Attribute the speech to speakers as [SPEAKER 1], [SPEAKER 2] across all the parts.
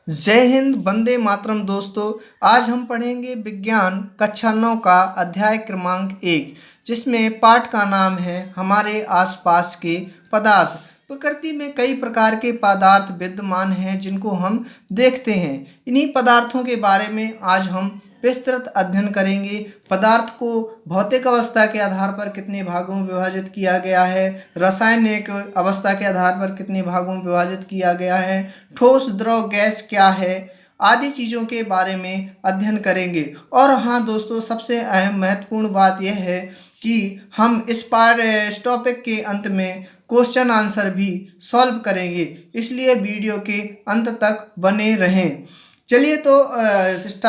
[SPEAKER 1] जय हिंद, वंदे मातरम। दोस्तों, आज हम पढ़ेंगे विज्ञान कक्षा 9 का अध्याय क्रमांक 1, जिसमें पाठ का नाम है हमारे आसपास के पदार्थ। प्रकृति में कई प्रकार के पदार्थ विद्यमान हैं जिनको हम देखते हैं। इन्हीं पदार्थों के बारे में आज हम विस्तृत अध्ययन करेंगे। पदार्थ को भौतिक अवस्था के आधार पर कितने भागों में विभाजित किया गया है, रासायनिक अवस्था के आधार पर कितने भागों में विभाजित किया गया है, ठोस द्रव गैस क्या है, आदि चीज़ों के बारे में अध्ययन करेंगे। और हाँ दोस्तों, सबसे अहम महत्वपूर्ण बात यह है कि हम इस टॉपिक के अंत में क्वेश्चन आंसर भी सॉल्व करेंगे, इसलिए वीडियो के अंत तक बने रहें। चलिए तो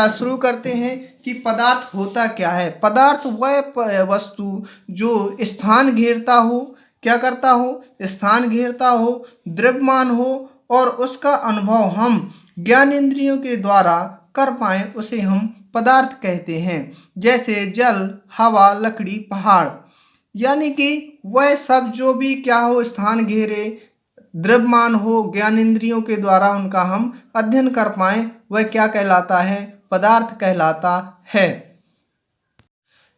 [SPEAKER 1] शुरू करते हैं कि पदार्थ होता क्या है। पदार्थ वह वस्तु जो स्थान घेरता हो, क्या करता हो, स्थान घेरता हो, द्रव्यमान हो और उसका अनुभव हम ज्ञानेंद्रियों के द्वारा कर पाएं, उसे हम पदार्थ कहते हैं। जैसे जल, हवा, लकड़ी, पहाड़। यानी कि वह सब जो भी क्या हो, स्थान घेरे, द्रव्यमान हो, ज्ञानेंद्रियों के द्वारा उनका हम अध्ययन कर पाएं, वह क्या कहलाता है, पदार्थ कहलाता है।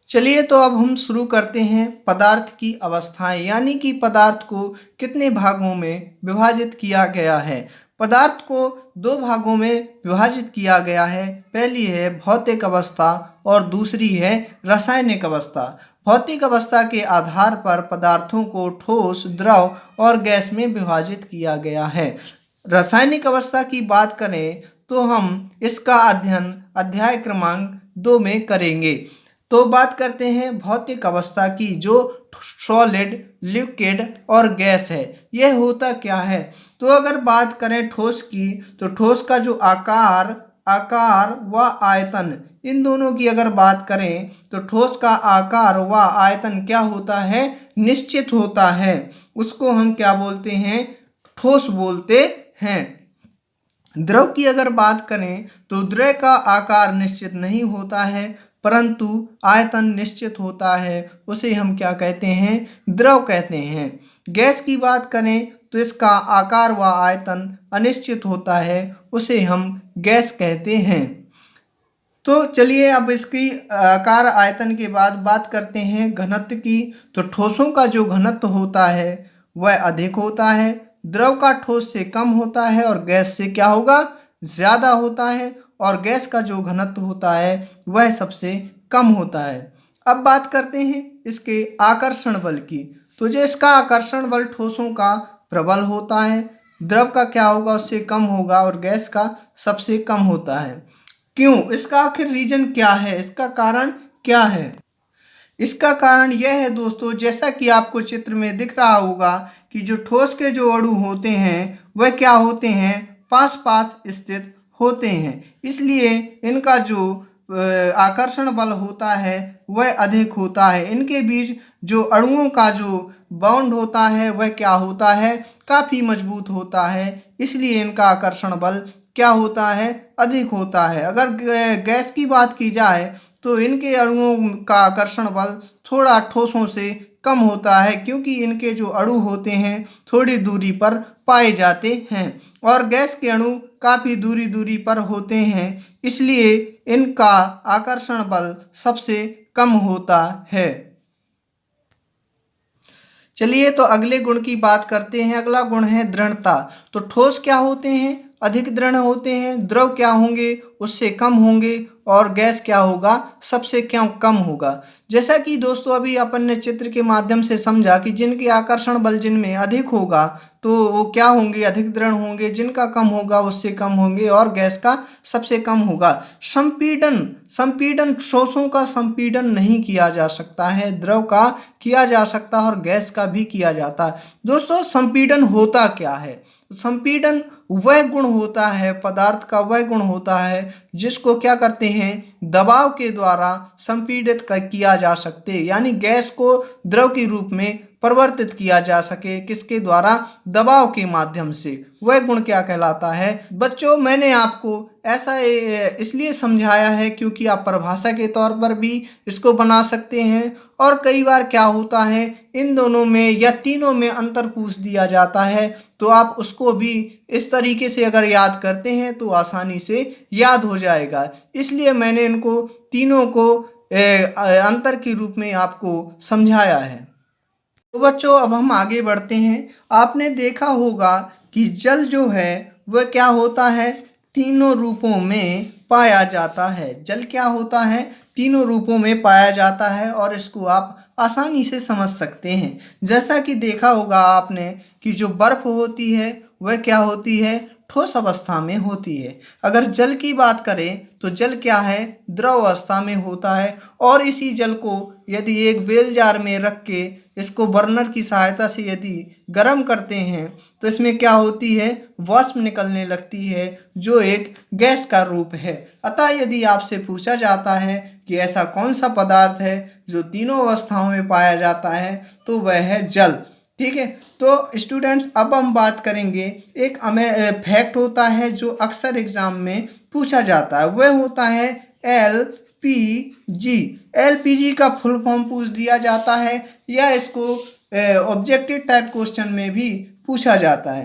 [SPEAKER 1] चलिए तो अब हम शुरू करते हैं पदार्थ की अवस्थाएं, यानी कि पदार्थ को कितने भागों में विभाजित किया गया है। पदार्थ को दो भागों में विभाजित किया गया है। पहली है भौतिक अवस्था और दूसरी है रासायनिक अवस्था। भौतिक अवस्था के आधार पर पदार्थों को ठोस, द्रव और गैस में विभाजित किया गया है। रासायनिक अवस्था की बात करें तो हम इसका अध्ययन अध्याय क्रमांक 2 में करेंगे। तो बात करते हैं भौतिक अवस्था की, जो सॉलिड, लिक्विड और गैस है। यह होता क्या है? तो अगर बात करें ठोस की, तो ठोस का जो आकार व आयतन, इन दोनों की अगर बात करें तो ठोस का आकार व आयतन क्या होता है, निश्चित होता है। उसको हम क्या बोलते हैं, ठोस बोलते हैं। द्रव की अगर बात करें तो द्रव का आकार निश्चित नहीं होता है, परंतु आयतन निश्चित होता है, उसे हम क्या कहते हैं, द्रव कहते हैं। गैस की बात करें तो इसका आकार व आयतन अनिश्चित होता है, उसे हम गैस कहते हैं। तो चलिए अब इसकी आकार आयतन के बाद बात करते हैं घनत्व की। तो ठोसों का जो घनत्व होता है वह अधिक होता है, द्रव का ठोस से कम होता है और गैस से क्या होगा, ज़्यादा होता है। और गैस का जो घनत्व होता है वह सबसे कम होता है। अब बात करते हैं इसके आकर्षण बल की। तो जो इसका आकर्षण बल ठोसों का प्रबल होता है, द्रव का क्या होगा, उससे कम होगा और गैस का सबसे कम होता है। क्यों? इसका आखिर रीजन क्या है, इसका कारण क्या है? इसका कारण यह है दोस्तों, जैसा कि आपको चित्र में दिख रहा होगा कि जो ठोस के जो अणु होते हैं वह क्या होते हैं, पास पास स्थित होते हैं, इसलिए इनका जो आकर्षण बल होता है वह अधिक होता है। इनके बीच जो अणुओं का जो बॉन्ड होता है वह क्या होता है, काफ़ी मजबूत होता है, इसलिए इनका आकर्षण बल क्या होता है, अधिक होता है। अगर गैस की बात की जाए तो इनके अणुओं का आकर्षण बल थोड़ा ठोसों से कम होता है, क्योंकि इनके जो अणु होते हैं थोड़ी दूरी पर पाए जाते हैं और गैस के अणु काफ़ी दूरी पर होते हैं, इसलिए इनका आकर्षण बल सबसे कम होता है। चलिए तो अगले गुण की बात करते हैं। अगला गुण है दृढ़ता। तो ठोस क्या होते हैं, अधिक दृढ़ होते हैं, द्रव क्या होंगे, उससे कम होंगे और गैस क्या होगा, सबसे क्या कम होगा। जैसा कि दोस्तों अभी अपन ने चित्र के माध्यम से समझा कि जिनके आकर्षण बल जिनमें अधिक होगा तो वो क्या होंगे, अधिक दृढ़ होंगे, जिनका कम होगा उससे कम होंगे और गैस का सबसे कम होगा। संपीड़न ठोसों का संपीड़न नहीं किया जा सकता है, द्रव का किया जा सकता है और गैस का भी किया जाता है। दोस्तों संपीड़न होता क्या है? संपीड़न वह गुण होता है, पदार्थ का वह गुण होता है जिसको क्या करते हैं, दबाव के द्वारा संपीड़ित किया जा सकते, यानी गैस को द्रव के रूप में परिवर्तित किया जा सके, किसके द्वारा, दबाव के माध्यम से। वह गुण क्या कहलाता है? बच्चों मैंने आपको ऐसा इसलिए समझाया है क्योंकि आप परिभाषा के तौर पर भी इसको बना सकते हैं और कई बार क्या होता है इन दोनों में या तीनों में अंतर पूछ दिया जाता है, तो आप उसको भी इस तरीके से अगर याद करते हैं तो आसानी से याद हो जाएगा। इसलिए मैंने इनको तीनों को अंतर के रूप में आपको समझाया है। तो बच्चों अब हम आगे बढ़ते हैं। आपने देखा होगा कि जल जो है वह क्या होता है, तीनों रूपों में पाया जाता है। जल क्या होता है, तीनों रूपों में पाया जाता है और इसको आप आसानी से समझ सकते हैं। जैसा कि देखा होगा आपने कि जो बर्फ होती है वह क्या होती है, ठोस अवस्था में होती है। अगर जल की बात करें तो जल क्या है, द्रव अवस्था में होता है। और इसी जल को यदि एक बेल जार में रख के इसको बर्नर की सहायता से यदि गर्म करते हैं तो इसमें क्या होती है, वाष्प निकलने लगती है जो एक गैस का रूप है। अतः यदि आपसे पूछा जाता है कि ऐसा कौन सा पदार्थ है जो तीनों अवस्थाओं में पाया जाता है तो वह है जल। ठीक है, तो स्टूडेंट्स अब हम बात करेंगे एक फैक्ट होता है जो अक्सर एग्जाम में पूछा जाता है, वह होता है एलपीजी। एलपीजी का फुल फॉर्म पूछ दिया जाता है या इसको ऑब्जेक्टिव टाइप क्वेश्चन में भी पूछा जाता है।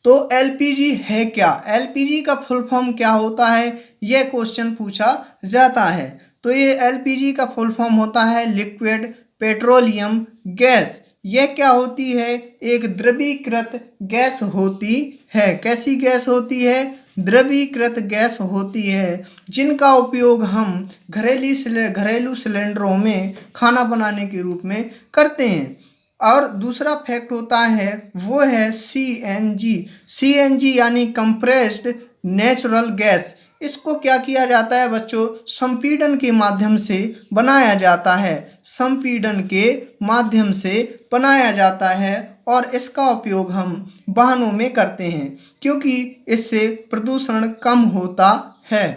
[SPEAKER 1] तो एलपीजी है क्या, एलपीजी का फुल फॉर्म क्या होता है, यह क्वेश्चन पूछा जाता है। तो ये एलपीजी का फुल फॉर्म होता है लिक्विड पेट्रोलियम गैस। यह क्या होती है, एक द्रवीकृत गैस होती है। कैसी गैस होती है, द्रवीकृत गैस होती है, जिनका उपयोग हम घरेलू सिलेंडरों में खाना बनाने के रूप में करते हैं। और दूसरा फैक्ट होता है वो है सीएनजी। सीएनजी यानी कंप्रेस्ड नेचुरल गैस। इसको क्या किया जाता है बच्चों, संपीड़न के माध्यम से बनाया जाता है। संपीड़न के माध्यम से बनाया जाता है और इसका उपयोग हम वाहनों में करते हैं क्योंकि इससे प्रदूषण कम होता है।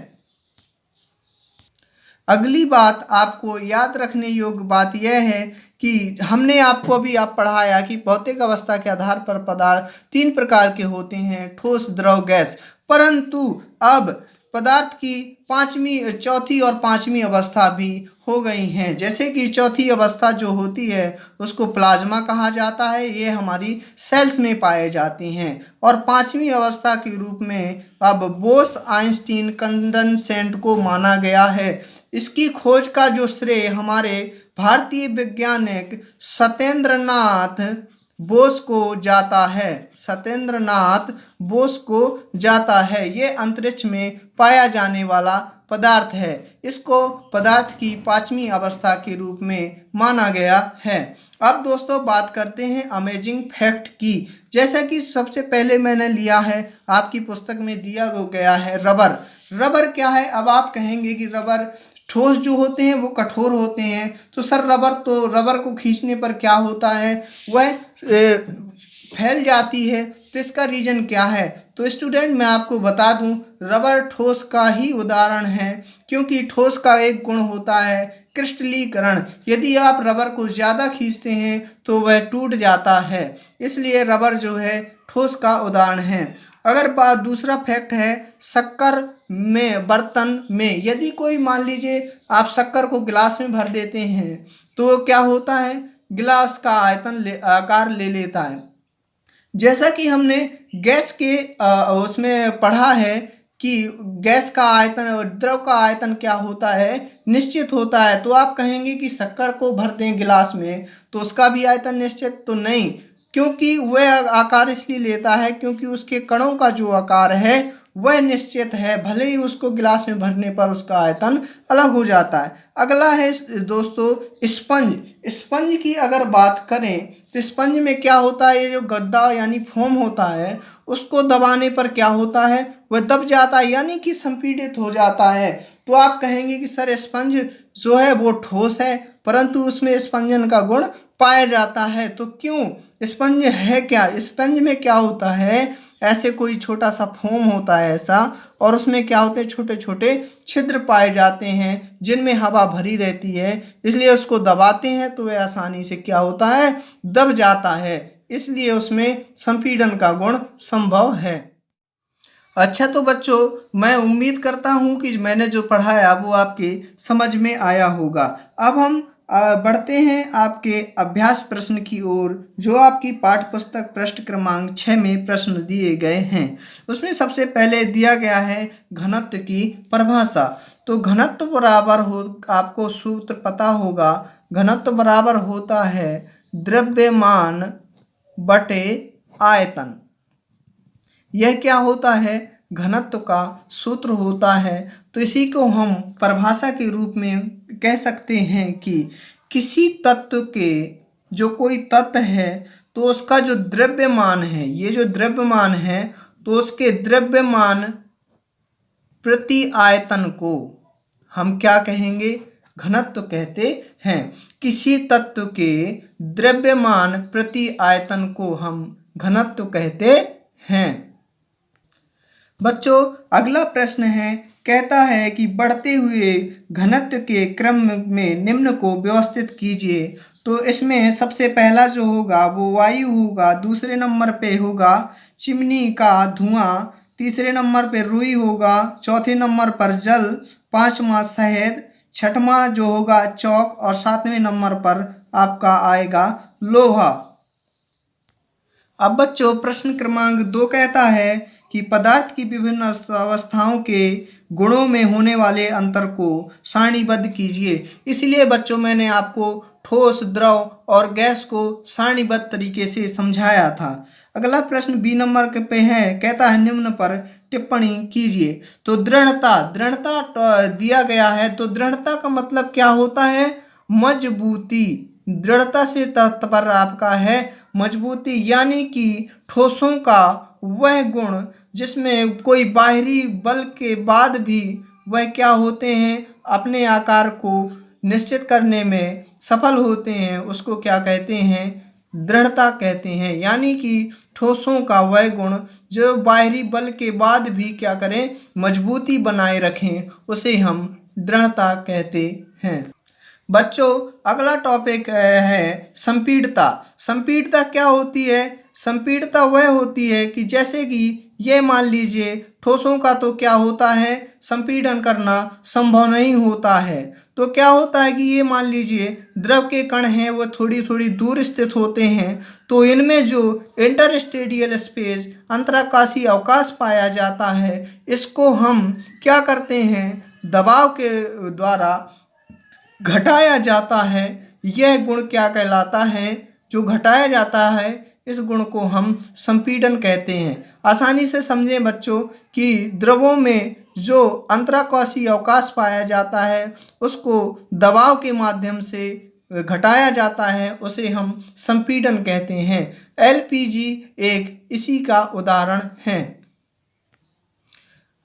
[SPEAKER 1] अगली बात आपको याद रखने योग्य बात यह है कि हमने आपको अभी पढ़ाया कि भौतिक अवस्था के आधार पर पदार्थ तीन प्रकार के होते हैं, ठोस द्रव गैस। परंतु अब पदार्थ की चौथी और पांचवी अवस्था भी हो गई हैं। जैसे कि चौथी अवस्था जो होती है उसको प्लाज्मा कहा जाता है, ये हमारी सेल्स में पाए जाती हैं। और पांचवी अवस्था के रूप में अब बोस आइंस्टीन कंडेंसेट को माना गया है। इसकी खोज का जो श्रेय हमारे भारतीय वैज्ञानिक सत्येंद्रनाथ बोस को जाता है। सत्येंद्रनाथ बोस को जाता है। ये अंतरिक्ष में पाया जाने वाला पदार्थ है। इसको पदार्थ की पांचवी अवस्था के रूप में माना गया है। अब दोस्तों बात करते हैं अमेजिंग फैक्ट की। जैसा कि सबसे पहले मैंने लिया है, आपकी पुस्तक में दिया गया है रबर। रबर क्या है, अब आप कहेंगे कि रबर ठोस जो होते हैं वो कठोर होते हैं, तो सर रबर को खींचने पर क्या होता है, वह फैल जाती है। तो इसका रीजन क्या है, तो स्टूडेंट मैं आपको बता दूं रबर ठोस का ही उदाहरण है क्योंकि ठोस का एक गुण होता है क्रिस्टलीकरण। यदि आप रबर को ज़्यादा खींचते हैं तो वह टूट जाता है, इसलिए रबर जो है ठोस का उदाहरण है। अगर बात दूसरा फैक्ट है शक्कर में बर्तन में, यदि कोई मान लीजिए आप शक्कर को गिलास में भर देते हैं तो क्या होता है, गिलास का आकार ले लेता है। जैसा कि हमने गैस के उसमें पढ़ा है कि गैस का आयतन और द्रव का आयतन क्या होता है, निश्चित होता है। तो आप कहेंगे कि शक्कर को भर दें गिलास में तो उसका भी आयतन निश्चित तो नहीं, क्योंकि वह आकार इसलिए लेता है क्योंकि उसके कणों का जो आकार है वह निश्चित है, भले ही उसको गिलास में भरने पर उसका आयतन अलग हो जाता है। अगला है दोस्तों स्पंज। स्पंज की अगर बात करें तो स्पंज में क्या होता है, ये जो गद्दा यानी फोम होता है उसको दबाने पर क्या होता है, वह दब जाता है यानी कि संपीड़ित हो जाता है। तो आप कहेंगे कि सर स्पंज जो है वो ठोस है परंतु उसमें स्पंजन का गुण पाया जाता है। तो क्यों, स्पंज है क्या, स्पंज में क्या होता है, ऐसे कोई छोटा सा फोम होता है ऐसा, और उसमें क्या होते हैं छोटे छोटे छिद्र पाए जाते हैं जिनमें हवा भरी रहती है, इसलिए उसको दबाते हैं तो वह आसानी से क्या होता है, दब जाता है, इसलिए उसमें संपीड़न का गुण संभव है। अच्छा तो बच्चों मैं उम्मीद करता हूँ कि मैंने जो पढ़ाया वो आपके समझ में आया होगा। अब हम बढ़ते हैं आपके अभ्यास प्रश्न की ओर, जो आपकी पाठ्य पुस्तक पृष्ठ क्रमांक 6 में प्रश्न दिए गए हैं। उसमें सबसे पहले दिया गया है घनत्व की परिभाषा। तो घनत्व बराबर हो, आपको सूत्र पता होगा, घनत्व बराबर होता है द्रव्यमान बटे आयतन। यह क्या होता है? घनत्व का सूत्र होता है। तो इसी को हम परिभाषा के रूप में कह सकते हैं कि किसी तत्व के, जो कोई तत्व है, तो उसका जो द्रव्यमान है, ये जो द्रव्यमान है, तो उसके द्रव्यमान प्रति आयतन को हम क्या कहेंगे? घनत्व कहते हैं। किसी तत्व के द्रव्यमान प्रति आयतन को हम घनत्व कहते हैं। बच्चों, अगला प्रश्न है, कहता है कि बढ़ते हुए घनत्व के क्रम में निम्न को व्यवस्थित कीजिए। तो इसमें सबसे पहला जो होगा वो वायु होगा, दूसरे नंबर पे होगा चिमनी का धुआं, तीसरे नंबर पे रुई होगा, चौथे नंबर पर जल, पांचवा शहद, छठवां जो होगा चौक, और सातवें नंबर पर आपका आएगा लोहा। अब बच्चों, प्रश्न क्रमांक 2 कहता है कि पदार्थ की विभिन्न अवस्थाओं के गुणों में होने वाले अंतर को सारणीबद्ध कीजिए। इसलिए बच्चों, मैंने आपको ठोस, द्रव और गैस को सारणीबद्ध तरीके से समझाया था। अगला प्रश्न बी नंबर पे है, कहता है निम्न पर टिप्पणी कीजिए। तो दृढ़ता दिया गया है। तो दृढ़ता का मतलब क्या होता है? मजबूती। दृढ़ता से तात्पर्य आपका है मजबूती, यानी कि ठोसों का वह गुण जिसमें कोई बाहरी बल के बाद भी वह क्या होते हैं? अपने आकार को निश्चित करने में सफल होते हैं, उसको क्या कहते हैं? दृढ़ता कहते हैं। यानी कि ठोसों का वह गुण जो बाहरी बल के बाद भी क्या करें? मजबूती बनाए रखें, उसे हम दृढ़ता कहते हैं। बच्चों, अगला टॉपिक है संपीड़ता। संपीड़ता क्या होती है? संपीड़ता वह होती है कि जैसे कि ये मान लीजिए ठोसों का तो क्या होता है? संपीड़न करना संभव नहीं होता है। तो क्या होता है कि ये मान लीजिए द्रव के कण हैं, वो थोड़ी थोड़ी दूर स्थित होते हैं। तो इनमें जो इंटरस्टेडियल स्पेस, अंतराकाशीय अवकाश पाया जाता है, इसको हम क्या करते हैं? दबाव के द्वारा घटाया जाता है। यह गुण क्या कहलाता है? जो घटाया जाता है, इस गुण को हम संपीड़न कहते हैं। आसानी से समझें बच्चों कि द्रवों में जो अंतराकाशीय अवकाश पाया जाता है, उसको दबाव के माध्यम से घटाया जाता है, उसे हम संपीड़न कहते हैं। एलपीजी एक इसी का उदाहरण है।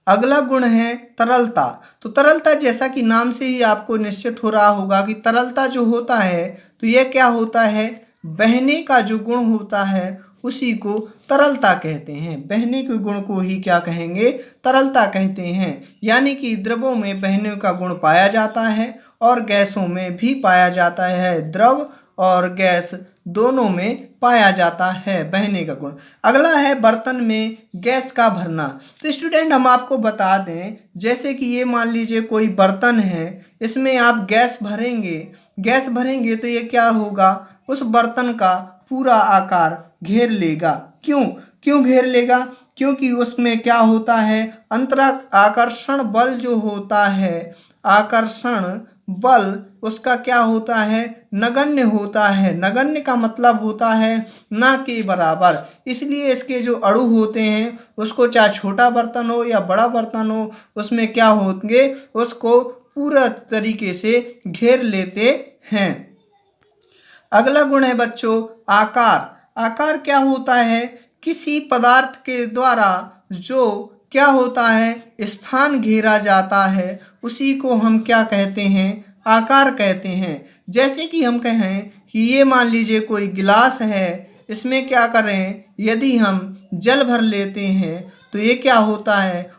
[SPEAKER 1] अगला गुण है तरलता। तो तरलता, जैसा कि नाम से ही आपको निश्चित हो रहा होगा कि तरलता जो होता है, तो यह क्या होता है? बहने का जो गुण होता है उसी को तरलता कहते हैं। बहने के गुण को ही क्या कहेंगे? तरलता कहते हैं। यानी कि द्रवों में बहने का गुण पाया जाता है और गैसों में भी पाया जाता है। द्रव और गैस दोनों में पाया जाता है बहने का गुण। अगला है बर्तन में गैस का भरना। तो स्टूडेंट, हम आपको बता दें, जैसे कि ये मान लीजिए कोई बर्तन है, इसमें आप गैस भरेंगे तो ये क्या होगा? उस बर्तन का पूरा आकार घेर लेगा। क्यों घेर लेगा? क्योंकि उसमें क्या होता है? आकर्षण बल जो होता है, आकर्षण बल उसका क्या होता है? नगण्य होता है। नगण्य का मतलब होता है ना के बराबर। इसलिए इसके जो अणु होते हैं, उसको चाहे छोटा बर्तन हो या बड़ा बर्तन हो, उसमें क्या होंगे? उसको पूरा तरीके से घेर लेते हैं। अगला गुण है बच्चों आकार। आकार क्या होता है? किसी पदार्थ के द्वारा जो क्या होता है? स्थान घेरा जाता है, उसी को हम क्या कहते हैं? आकार कहते हैं। जैसे कि हम कहें कि ये मान लीजिए कोई गिलास है, इसमें क्या करें? यदि हम जल भर लेते हैं तो ये क्या होता है?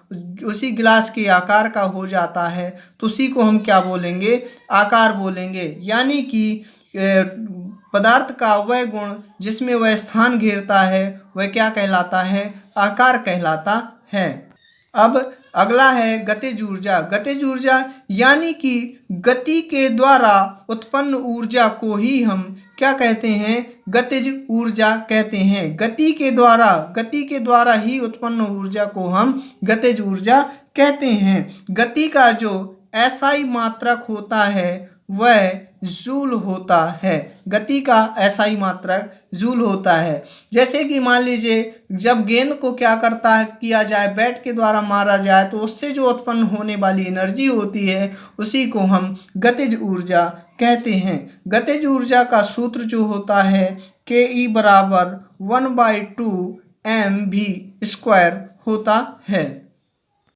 [SPEAKER 1] उसी गिलास के आकार का हो जाता है। तो उसी को हम क्या बोलेंगे? आकार बोलेंगे। यानी कि पदार्थ का वह गुण जिसमें वह स्थान घेरता है, वह क्या कहलाता है? आकार कहलाता है। अब अगला है गतिज ऊर्जा। गतिज ऊर्जा यानी कि गति के द्वारा उत्पन्न ऊर्जा को ही हम क्या कहते हैं? गतिज ऊर्जा कहते हैं। गति के द्वारा ही उत्पन्न ऊर्जा को हम गतिज ऊर्जा कहते हैं। गति का जो एसआई मात्रक होता है वह जूल होता है। गति का एसआई मात्रक जूल होता है। जैसे कि मान लीजिए जब गेंद को क्या किया जाए, बैट के द्वारा मारा जाए तो उससे जो उत्पन्न होने वाली एनर्जी होती है उसी को हम गतिज ऊर्जा कहते हैं। गतिज ऊर्जा का सूत्र जो होता है ke बराबर 1/2 mv² होता है।